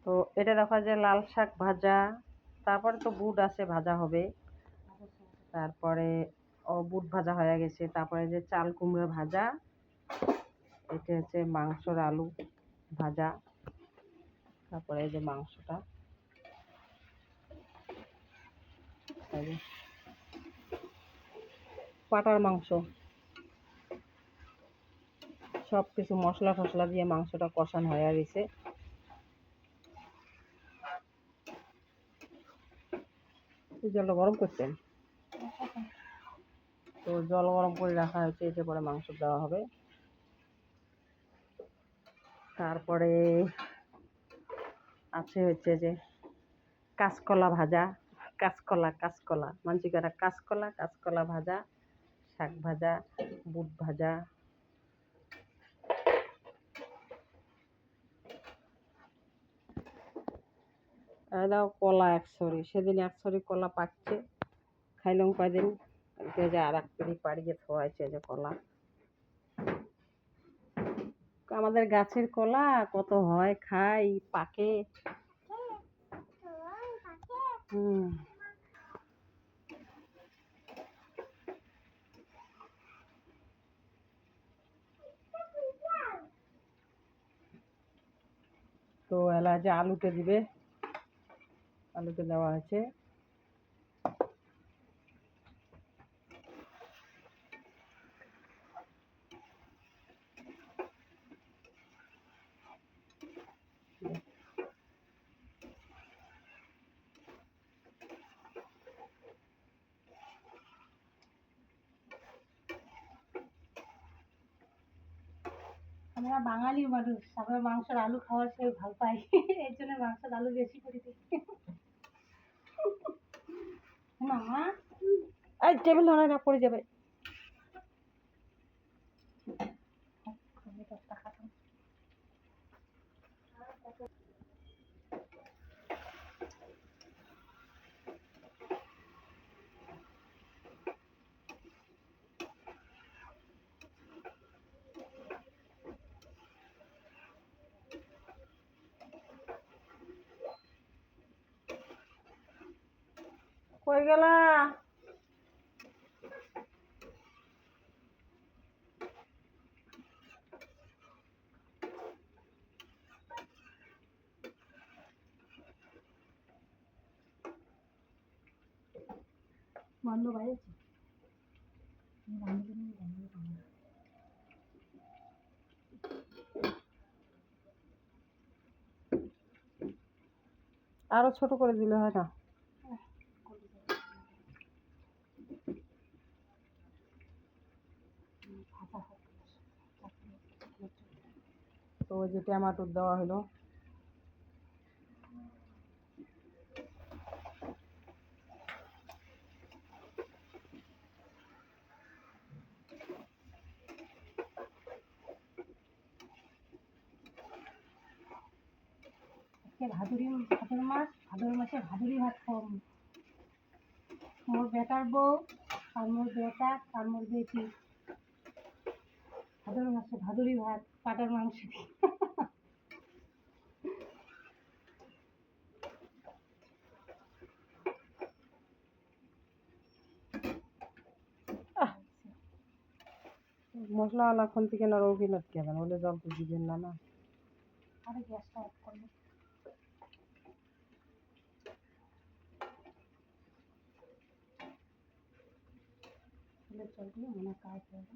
তো এটা দেখা যায় লাল শাক ভাজা, তারপরে তো বুট আছে ভাজা হবে, তারপরে বুট ভাজা হয়ে গেছে, তারপরে যে চাল কুমড়ো ভাজা, এটা হচ্ছে মাংসর আলু ভাজা, তারপরে এই যে মাংসটা, পাটার মাংস, সব কিছু মশলা টশলা দিয়ে মাংসটা কষানো হয়ে গেছে। জলটা গরম করছেন, তো জল গরম করে রাখা হয়েছে, এতে পরে মাংস দেওয়া হবে। তারপরে আছে হচ্ছে যে কাঁচকলা ভাজা, কাঁচকলা মানচিকাটা, কাঁচকলা ভাজা, শাক ভাজা, বুট ভাজা, দাও কলা একশরি, সেদিন একশরি কলা পাকছে, খাইলাম কয়দিন, যে আর এক পেরি পাড়িয়ে থোয়াইছে যে কলা, আমাদের গাছের কলা কত হয়, খাই, পাকে। তো এলা যে আলুতে দিবে, আলুতে দেওয়া হয়েছে। আমরা বাঙালি মানুষ, আমরা মাংসের আলু খাওয়ার সেই ভালো পাই, এই জন্য মাংসের আলু বেশি করে দিই। মামা এই টেবিল ধরে না, পড়ে যাবে। কই গেলা? বন্ধ বাইরেছে। আরো ছোট করে দিলে হয় না? তো ওই যে টমেটো দেওয়া হলো, ভাদর মাস, ভাদর মাসে ভাদুরি ভাত খাওয়াব। মোর বেটার বউ আর মোর বেটা আর মোর বেটি ভাদর মাসে ভাদুরি ভাত পাটার মাংস দিয়ে। মশলা এখন থেকে না রোগী লটকে বলে জল তো দিবেন না না। আরে গ্যাসটা অফ করবে, চলবে মনে কাজ হবে।